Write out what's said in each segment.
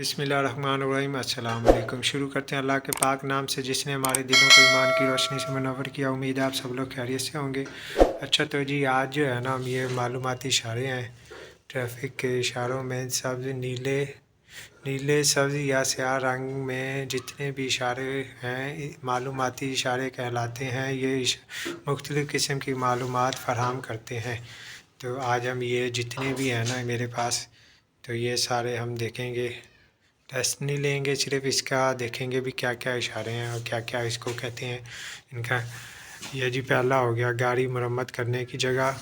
बिस्मिल्लाहिर्रहमानिर्रहीम। अस्सलाम वालेकुम। शुरू करते हैं अल्लाह के पाक नाम से जिसने हमारे दिलों को ईमान की रोशनी से मुनव्वर किया। उम्मीद है आप सब लोग खैरियत से होंगे। अच्छा तो जी आज जो है ना हम ये मालूमाती इशारे हैं, ट्रैफिक के इशारों में सब्ज़ नीले सब्ज़ या स्याह रंग में जितने भी इशारे हैं मालूमाती इशारे कहलाते हैं। ये मुख्तलिफ़ किस्म की मालूमात फ़राहम करते हैं। तो आज हम ये जितने भी हैं ना मेरे पास, तो ये सारे हम देखेंगे। टेस्ट नहीं लेंगे, सिर्फ इसका देखेंगे भी क्या क्या इशारे हैं और क्या क्या इसको कहते हैं इनका। ये जी पहला हो गया गाड़ी मरम्मत करने की जगह,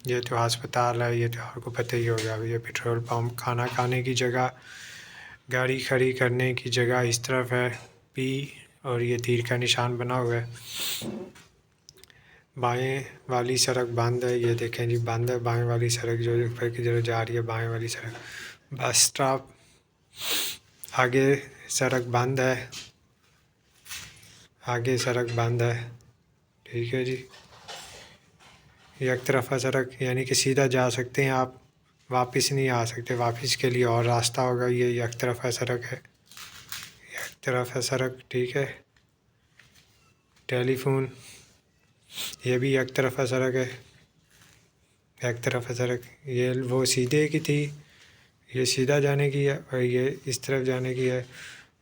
ये तो अस्पताल है, ये तो आपको पता ही होगा। ये पेट्रोल पंप, खाना खाने की जगह, गाड़ी खड़ी करने की जगह इस तरफ है पी, और ये तीर का निशान बना हुआ है। बाएं वाली सड़क बंद है, ये देखें जी बंद है बाएं वाली सड़क जो ऊपर की तरफ जा रही है, बाएं वाली सड़क। बस स्टॉप, आगे सड़क बंद है, आगे सड़क बंद है, ठीक है जी। एक तरफा सड़क यानी कि सीधा जा सकते हैं आप, वापस नहीं आ सकते, वापस के लिए और रास्ता होगा। ये एक तरफा सड़क है, एक तरफा सड़क, ठीक है। टेलीफोन, ये भी एक तरफा सड़क है, एक तरफा सड़क। ये वो सीधे की थी, ये सीधा जाने की है, और ये इस तरफ जाने की है।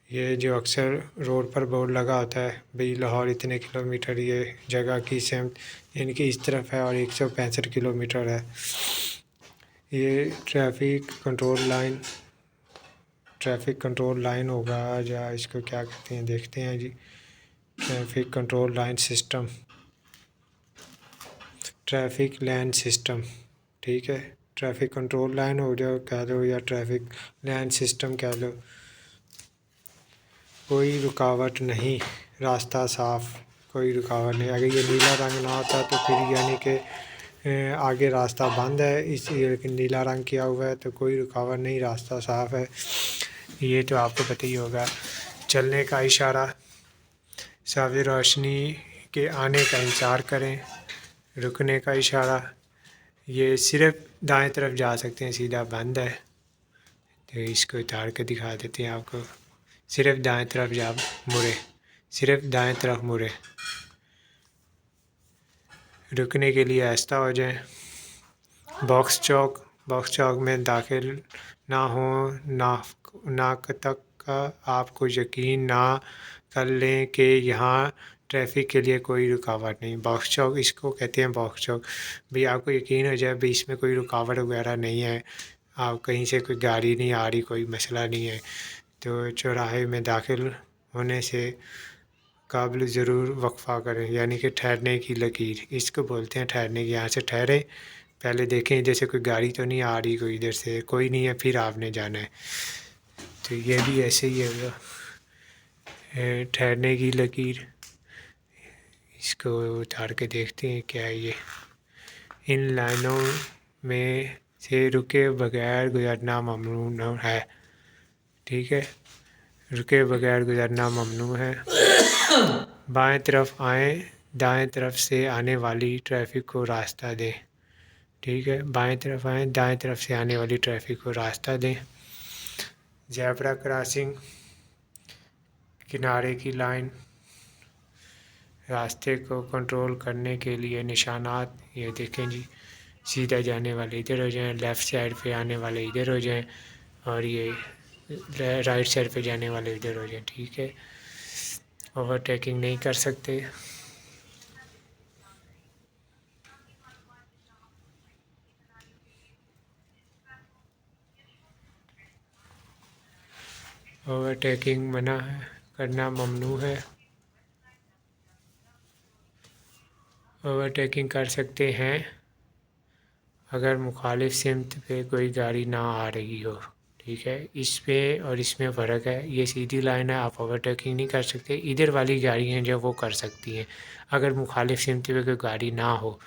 ये जो अक्सर रोड पर बोर्ड लगा होता है भाई लाहौर इतने किलोमीटर ये जगह की सेमत यानी कि इस तरफ है और 165 किलोमीटर है। ये ट्रैफिक कंट्रोल लाइन होगा, या इसको क्या कहते हैं देखते हैं जी। Traffic control line system, traffic lane system, ठीक है। ट्रैफिक कंट्रोल लाइन हो जाओ कह लो, या ट्रैफिक लैन सिस्टम कह लो। कोई रुकावट नहीं, रास्ता साफ़, कोई रुकावट नहीं। अगर ये नीला रंग ना होता तो फिर यानी कि आगे रास्ता बंद है, इसलिए नीला रंग किया हुआ है तो कोई रुकावट नहीं, रास्ता साफ़ है। ये तो आपको पता ही होगा। चलने का इशारा, सब्ज़ रोशनी के आने का इंतज़ार करें। रुकने का इशारा, ये सिर्फ दाएं तरफ जा सकते हैं, सीधा बंद है। तो इसको उतार के दिखा देते हैं आपको। सिर्फ दाएं तरफ जा मुड़े, सिर्फ दाएं तरफ मुड़े। रुकने के लिए आहिस्ता हो जाएं। बॉक्स चौक में दाखिल ना हो, ना तक का आपको यकीन ना कर लें कि यहाँ ट्रैफिक के लिए कोई रुकावट नहीं। बॉक्स चौक इसको कहते हैं, बॉक्स चौक। भाई आपको यकीन हो जाए भाई इसमें कोई रुकावट वगैरह नहीं है, आप कहीं से कोई गाड़ी नहीं आ रही, कोई मसला नहीं है, तो चौराहे में दाखिल होने से काबिल ज़रूर वक्फ़ा करें, यानी कि ठहरने की लकीर इसको बोलते हैं। ठहरने की, यहाँ से ठहरें, पहले देखें इधर से कोई गाड़ी तो नहीं आ रही, कोई इधर से कोई नहीं है, फिर आपने जाना है। तो ये भी ऐसे ही होगा, ठहरने की लकीर। इसको उतार के देखते हैं क्या है ये। इन लाइनों में से रुके बगैर गुजरना ममनू है, ठीक है। रुके बगैर गुजरना ममनू है। बाएं तरफ आएँ, दाएं तरफ से आने वाली ट्रैफिक को रास्ता दें, ठीक है। बाएं तरफ आएँ, दाएं तरफ से आने वाली ट्रैफिक को रास्ता दें। ज़ेब्रा क्रॉसिंग, किनारे की लाइन, रास्ते को कंट्रोल करने के लिए निशानात, ये देखें जी। सीधा जाने वाले इधर हो जाएं, लेफ़्ट साइड पे आने वाले इधर हो जाएं, और ये राइट साइड पे जाने वाले इधर हो जाएं, ठीक है। ओवरटेकिंग नहीं कर सकते। ओवरटेकिंग मना है, करना ममनू है। ओवरटेकिंग कर सकते हैं अगर मुखालिफ सिमत पे कोई गाड़ी ना आ रही हो, ठीक है। इस पे और इसमें फ़र्क है, ये सीधी लाइन है, आप ओवरटेकिंग नहीं कर सकते। इधर वाली गाड़ी हैं जो वो कर सकती हैं, अगर मुखालिफ सिमत पे कोई गाड़ी ना हो।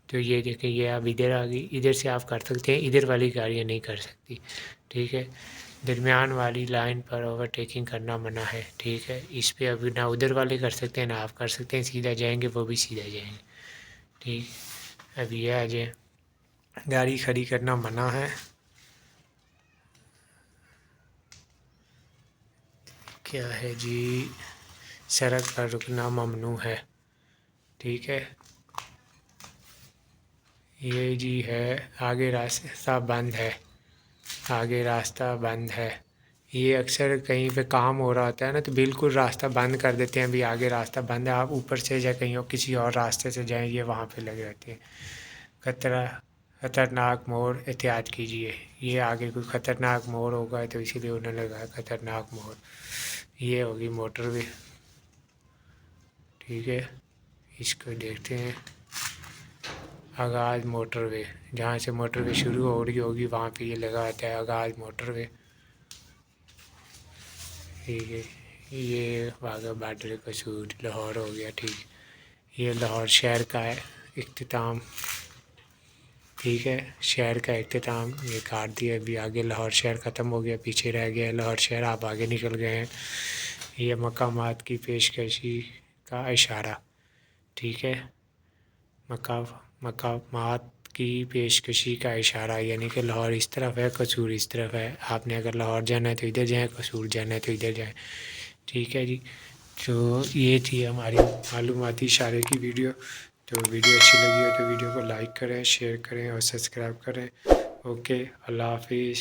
तो ये देखें, ये अब इधर आ गई, इधर से आप कर सकते हैं, इधर वाली गाड़ियाँ नहीं कर सकती, ठीक है। दरमियान वाली लाइन पर ओवरटेकिंग करना मना है, ठीक है। इस पे अभी ना उधर वाले कर सकते हैं ना आप कर सकते हैं, सीधा जाएंगे वो भी सीधा जाएंगे, ठीक। अभी ये आ जाए, गाड़ी खड़ी करना मना है। کیا ہے جی، سڑک پر رکنا ممنوع ہے، ٹھیک ہے. یہ جی ہے آگے راستہ بند ہے، آگے راستہ بند ہے. یہ اکثر کہیں پہ کام ہو رہا ہوتا ہے نا، تو بالکل راستہ بند کر دیتے ہیں. ابھی آگے راستہ بند ہے، آپ اوپر سے جائیں کہیں اور کسی اور راستے سے جائیں، یہ وہاں پہ لگے رہتے ہیں. خطرناک موڑ، احتیاط کیجیے. یہ آگے کوئی خطرناک موڑ ہوگا تو اسی لیے انہوں نے لگایا خطرناک موڑ. یہ ہوگی موٹر وے، ٹھیک ہے. اس کو دیکھتے ہیں. آغاز موٹر وے، جہاں سے موٹر وے شروع ہو رہی ہوگی وہاں پہ یہ لگا ہوتا ہے آغاز موٹر وے، ٹھیک ہے. یہ واہگہ بارڈر قصور لاہور ہو گیا، ٹھیک. یہ لاہور شہر کا ہے اختتام، ٹھیک ہے. شہر کا اختتام یہ کاٹ دیا. ابھی آگے لاہور شہر ختم ہو گیا، پیچھے رہ گیا لاہور شہر. آپ آگے نکل گئے ہیں. یہ مقامات کی پیشکشی کا اشارہ، ٹھیک ہے. مقامات کی پیشکشی کا اشارہ، یعنی کہ لاہور اس طرف ہے، قصور اس طرف ہے. آپ نے اگر لاہور جانا ہے تو ادھر جائیں، قصور جانا ہے تو ادھر جائیں، ٹھیک ہے جی. تو یہ تھی ہماری معلوماتی اشارے کی ویڈیو. تو ویڈیو اچھی لگی ہو تو ویڈیو کو لائک کریں، شیئر کریں اور سبسکرائب کریں. اوکے، اللہ حافظ.